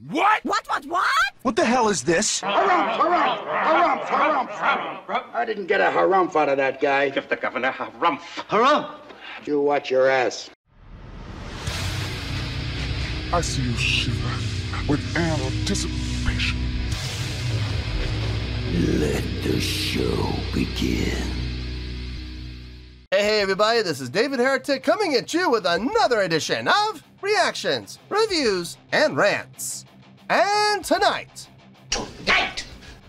What? What? What the hell is this? Harumph. I didn't get a harumph out of that guy. Give the governor harumph. Harumph? You watch your ass. I see you shiver with anticipation. Let the show begin. Hey everybody, this is David Heretic coming at you with another edition of Reactions, Reviews, and Rants. And tonight...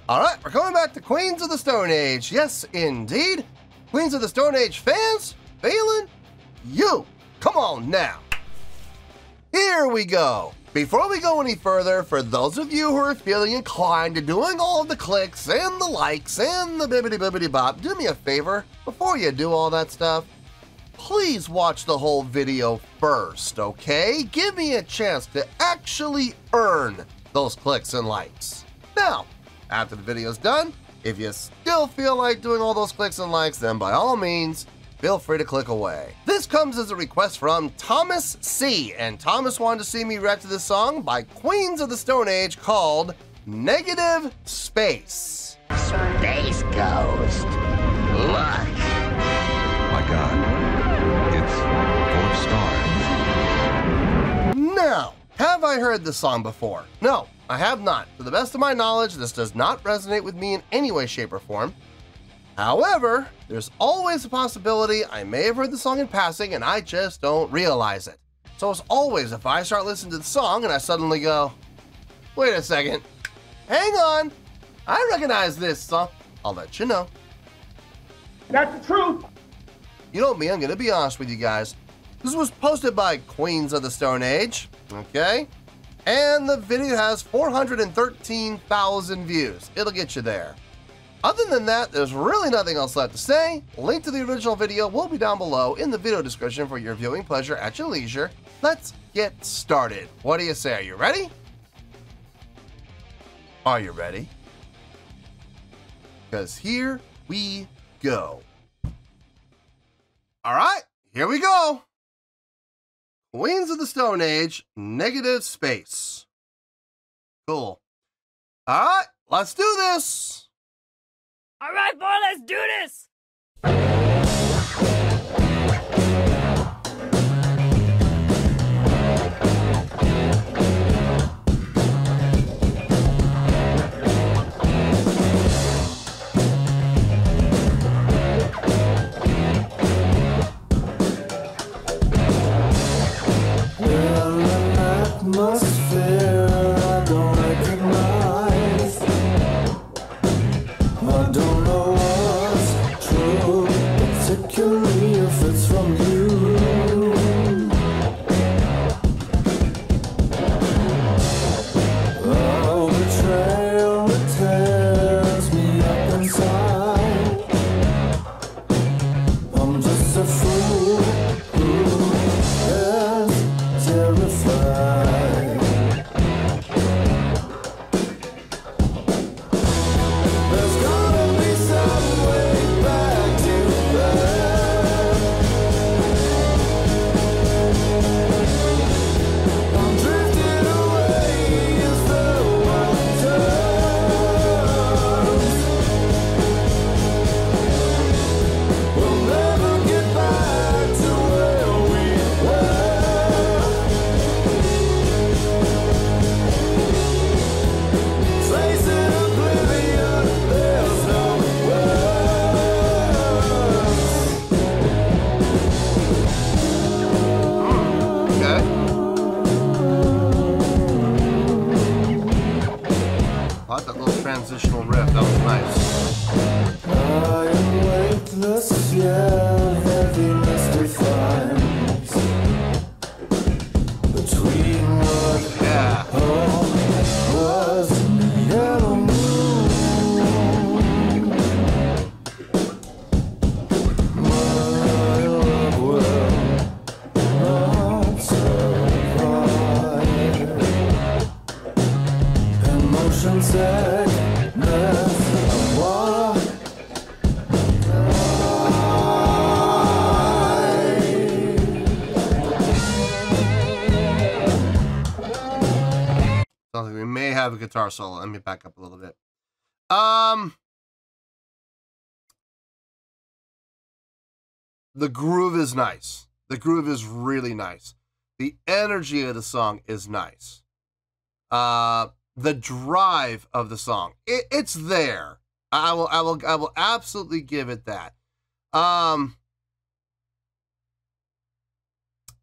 Alright, we're going back to Queens of the Stone Age. Yes, indeed. Queens of the Stone Age fans, feeling you. Come on now. Here we go. Before we go any further, for those of you who are feeling inclined to doing all the clicks and the likes and the bibbidi bop, do me a favor, before you do all that stuff, please watch the whole video first, okay? Give me a chance to actually earn those clicks and likes. Now, after the video's done, if you still feel like doing all those clicks and likes, then by all means, feel free to click away. This comes as a request from Thomas C. And Thomas wanted to see me react to this song by Queens of the Stone Age called Negative Space. Space Ghost. Look. My God. It's full of stars. Now, have I heard this song before? No, I have not. To the best of my knowledge, this does not resonate with me in any way, shape, or form. However, there's always a possibility I may have heard the song in passing and I just don't realize it. So as always, if I start listening to the song and I suddenly go, wait a second, hang on, I recognize this song, I'll let you know. That's the truth. You know me, I'm gonna be honest with you guys. This was posted by Queens of the Stone Age, okay? And the video has 413,000 views. It'll get you there. Other than that, there's really nothing else left to say. Link to the original video will be down below in the video description for your viewing pleasure at your leisure. Let's get started. What do you say? Are you ready? Are you ready? Because here we go. All right, here we go. Queens of the Stone Age, Negative Space. Cool. All right, let's do this. All right, boy, let's do this. Transitional riff, that was nice. I am weightless, yeah, heaviness defines between what was in the yellow moon. My love will not survive. Emotions say Sounds like we may have a guitar solo. Let me back up a little bit. The groove is nice. The groove is really nice. The energy of the song is nice. The drive of the song, it's there. I will absolutely give it that.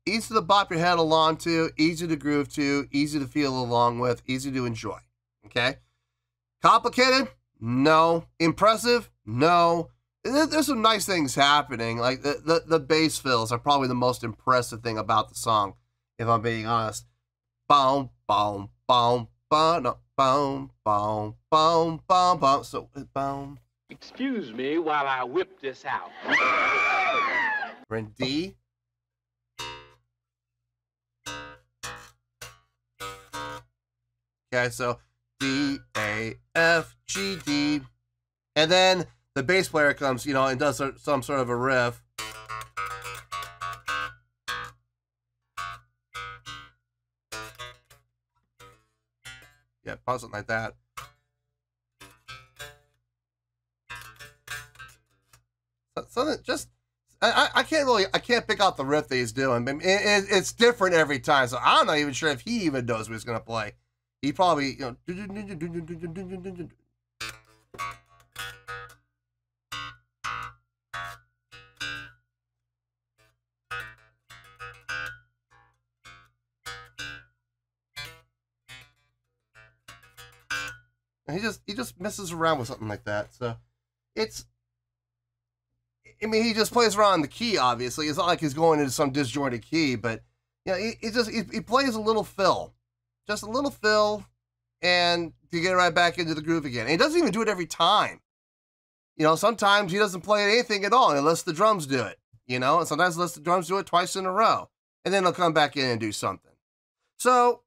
Easy to bop your head along to, easy to groove to, easy to feel along with, easy to enjoy. Okay? Complicated? No. Impressive? No. There's some nice things happening. Like the bass fills are probably the most impressive thing about the song, if I'm being honest. Boom, boom, boom, boom, no, boom, boom, boom, boom, boom. So, boom. Excuse me while I whip this out. We're in D. Okay, so D, A, F, G, D. And then the bass player comes, and does some sort of a riff. Yeah, probably something like that. Something just, I can't pick out the riff that he's doing. It's different every time, so I'm not even sure if he even knows what he's gonna play. He probably, he just messes around with something like that. So he just plays around the key, obviously. It's not like he's going into some disjointed key, but he plays a little fill. Just a little fill, and to get right back into the groove again. And he doesn't even do it every time. Sometimes he doesn't play anything at all unless the drums do it. And sometimes lets the drums do it twice in a row. And then he'll come back in and do something. So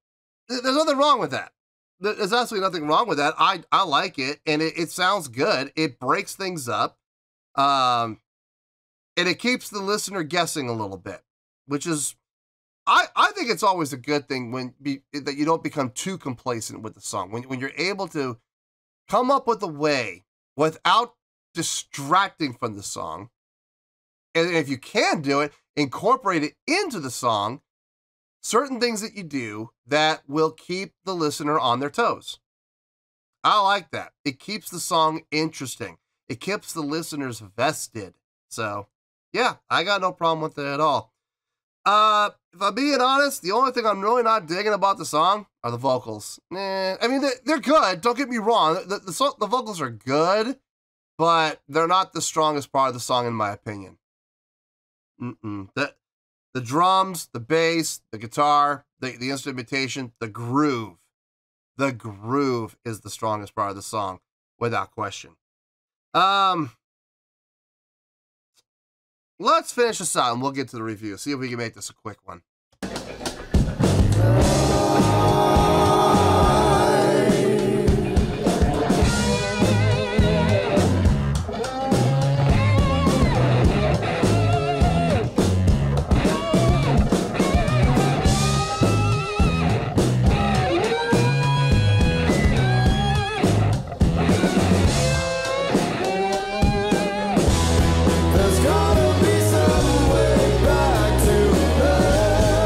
there's nothing wrong with that. There's absolutely nothing wrong with that. I like it, and it sounds good. It breaks things up. And it keeps the listener guessing a little bit, which is, I think it's always a good thing that you don't become too complacent with the song. When you're able to come up with a way without distracting from the song, and if you can do it, incorporate it into the song, certain things that you do that will keep the listener on their toes. I like that. It keeps the song interesting. It keeps the listeners vested. So, yeah, I got no problem with it at all. If I'm being honest, the only thing I'm really not digging about the song are the vocals. They're good. Don't get me wrong. The vocals are good, but they're not the strongest part of the song, in my opinion. The drums, the bass, the guitar, the instrumentation, the groove. The groove is the strongest part of the song, without question. Let's finish this out and we'll get to the review. See if we can make this a quick one. There's gotta be some way back to love.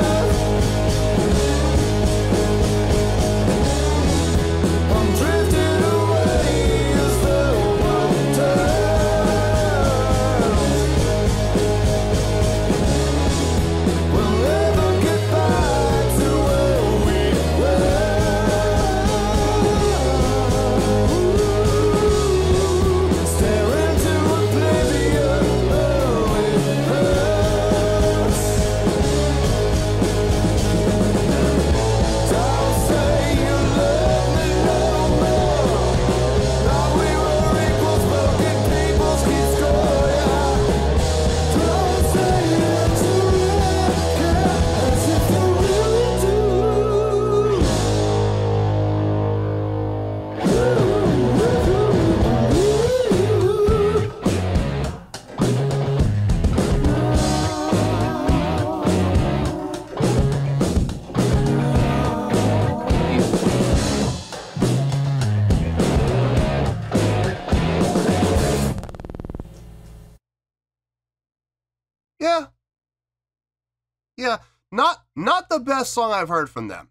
yeah, not the best song I've heard from them.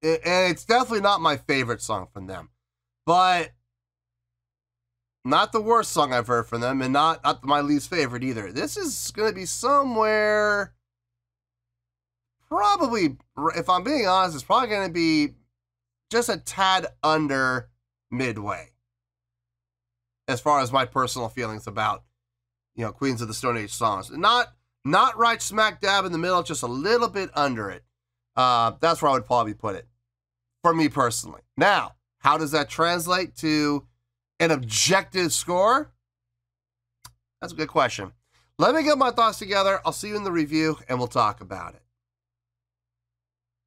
And it's definitely not my favorite song from them. But not the worst song I've heard from them, and not my least favorite either. This is going to be somewhere, probably, if I'm being honest, it's probably going to be just a tad under midway, as far as my personal feelings about, Queens of the Stone Age songs. Not right smack dab in the middle, just a little bit under it. That's where I would probably put it, for me personally. Now, how does that translate to an objective score? That's a good question. Let me get my thoughts together. I'll see you in the review, and we'll talk about it.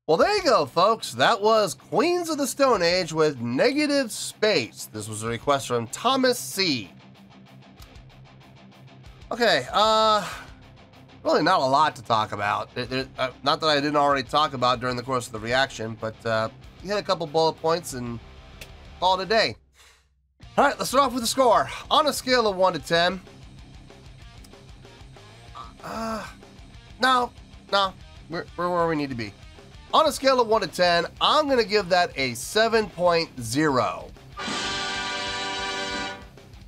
Well, there you go, folks. That was Queens of the Stone Age with Negative Space. This was a request from Thomas C. Okay, really not a lot to talk about. Not that I didn't already talk about during the course of the reaction, but you hit a couple bullet points and call it a day. All right, let's start off with the score. On a scale of 1 to 10. No, we're where we need to be. On a scale of 1 to 10, I'm going to give that a 7.0.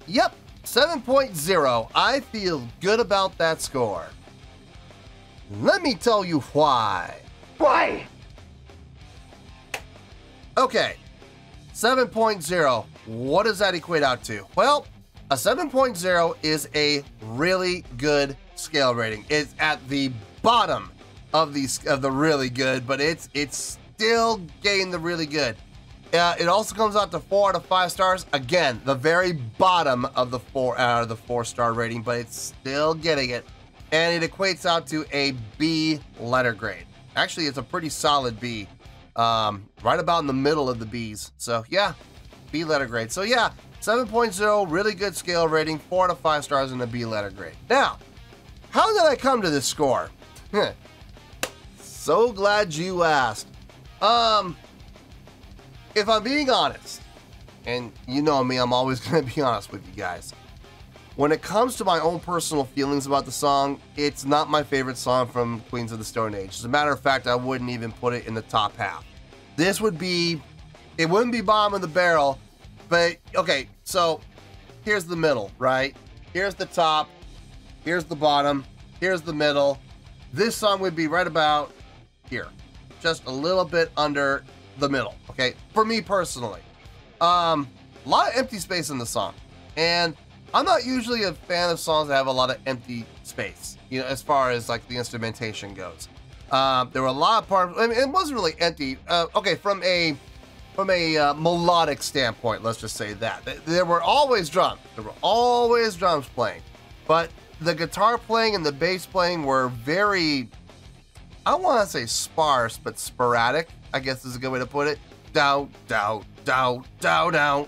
Yep, 7.0. I feel good about that score. Let me tell you why. Why? Okay, 7.0. What does that equate out to? Well, a 7.0 is a really good scale rating. It's at the bottom of the really good, but it's still getting the really good. It also comes out to 4 out of 5 stars. Again, the very bottom of the 4 out of the 4-star rating, but it's still getting it. And it equates out to a B letter grade. Actually, it's a pretty solid B. Right about in the middle of the B's. So yeah, B letter grade. So yeah, 7.0, really good scale rating, 4 out of 5 stars in a B letter grade. Now, how did I come to this score? So glad you asked. If I'm being honest, and you know me, I'm always going to be honest with you guys. When it comes to my own personal feelings about the song, it's not my favorite song from Queens of the Stone Age. As a matter of fact, I wouldn't even put it in the top half. This would be, it wouldn't be bottom of the barrel, but okay, so here's the middle, right? Here's the top, here's the bottom, here's the middle. This song would be right about here, just a little bit under the middle, okay? For me personally. A lot of empty space in the song, and I'm not usually a fan of songs that have a lot of empty space, as far as like the instrumentation goes. There were a lot of parts, I mean, it wasn't really empty. Okay, from a melodic standpoint, let's just say that. There were always drums. There were always drums playing, but the guitar playing and the bass playing were very, I don't want to say sparse, but sporadic, I guess is a good way to put it. Down, down, down, down, down.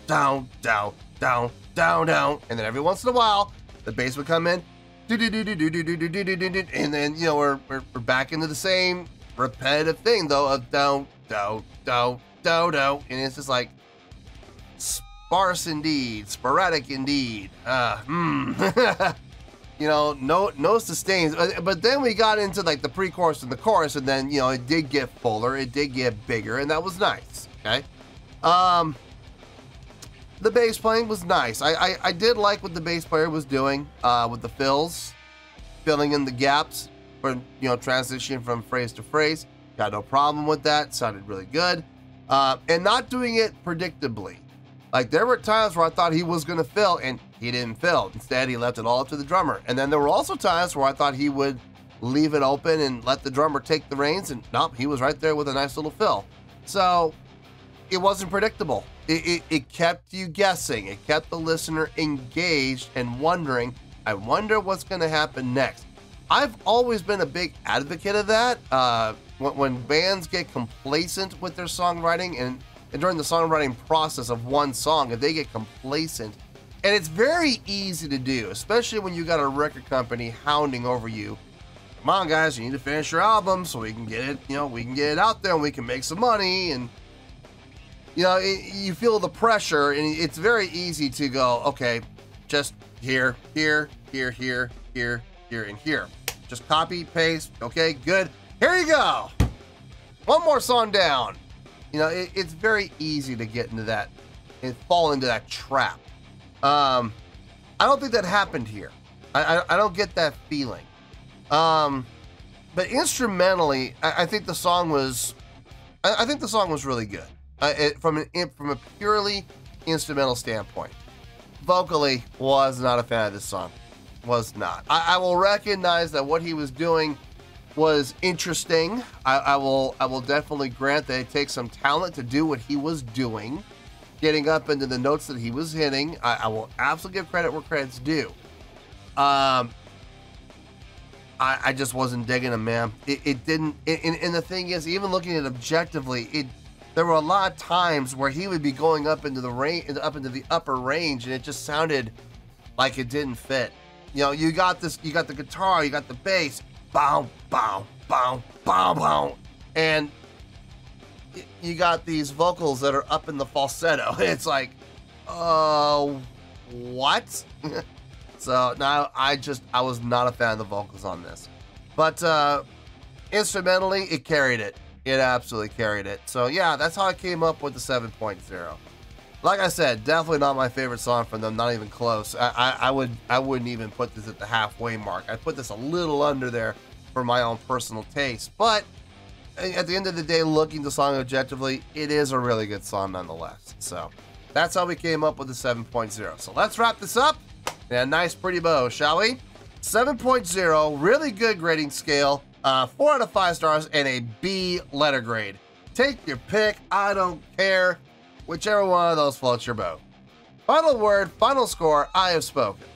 Down, down, down, down, down. And then every once in a while, the bass would come in. And then, we're back into the same repetitive thing, though, of down, down, down, down, down. And it's just like sparse indeed, sporadic indeed. No sustains. But then we got into like the pre-chorus and the chorus, and then, it did get fuller, it did get bigger, and that was nice. Okay. The bass playing was nice. I did like what the bass player was doing with the fills, filling in the gaps for, transition from phrase to phrase. Got no problem with that. Sounded really good. And not doing it predictably. Like, there were times where I thought he was going to fill, and he didn't fill. Instead, he left it all up to the drummer. And then there were also times where I thought he would leave it open and let the drummer take the reins, and nope, he was right there with a nice little fill. So it wasn't predictable. It kept you guessing. It kept the listener engaged and wondering, I wonder what's going to happen next. I've always been a big advocate of that. When bands get complacent with their songwriting and during the songwriting process of one song, if they get complacent, and it's very easy to do, especially when you got a record company hounding over you. Come on, guys, you need to finish your album so we can get it, we can get it out there and we can make some money. And you feel the pressure, and it's very easy to go, okay, just here, here, here, here, here, here, and here. Just copy, paste. Okay, good. Here you go. One more song down. You know, it's very easy to get into that and fall into that trap. I don't think that happened here. I don't get that feeling. But instrumentally, I think the song was, I think the song was really good. From a purely instrumental standpoint. Vocally, was not a fan of this song. Was not. I will recognize that what he was doing was interesting. I will definitely grant that it takes some talent to do what he was doing, getting up into the notes that he was hitting. I will absolutely give credit where credit's due. I just wasn't digging him, man. It didn't. And the thing is, even looking at it objectively, there were a lot of times where he would be going up into the range, up into the upper range, and it just sounded like it didn't fit. You know, you got the guitar, you got the bass, bow, bow, bow, bow, bow, and you got these vocals that are up in the falsetto. It's like, what? So now I was not a fan of the vocals on this, but instrumentally it carried it. It absolutely carried it. So yeah, that's how I came up with the 7.0. Like I said, definitely not my favorite song from them, not even close. I wouldn't even put this at the halfway mark. I'd put this a little under there for my own personal taste. But at the end of the day, looking at the song objectively, it is a really good song nonetheless. So that's how we came up with the 7.0. So let's wrap this up in a nice pretty bow, shall we? 7.0, really good grading scale, 4 out of 5 stars, and a B letter grade. Take your pick, I don't care. Whichever one of those floats your boat. Final word, final score, I have spoken.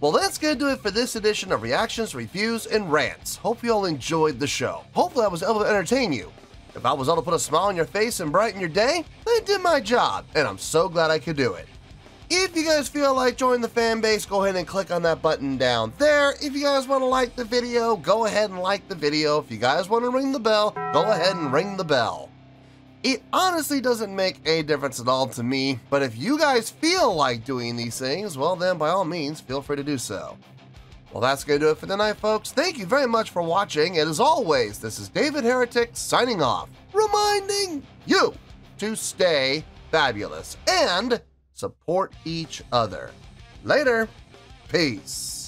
Well, that's going to do it for this edition of Reactions, Reviews, and Rants. Hope you all enjoyed the show. Hopefully I was able to entertain you. If I was able to put a smile on your face and brighten your day, then I did my job, and I'm so glad I could do it. If you guys feel like joining the fan base, go ahead and click on that button down there. If you guys want to like the video, go ahead and like the video. If you guys want to ring the bell, go ahead and ring the bell. It honestly doesn't make a difference at all to me, but if you guys feel like doing these things, well then by all means, feel free to do so. Well, that's going to do it for tonight, folks. Thank you very much for watching, and as always, this is David Heretic signing off, reminding you to stay fabulous and support each other. Later. Peace.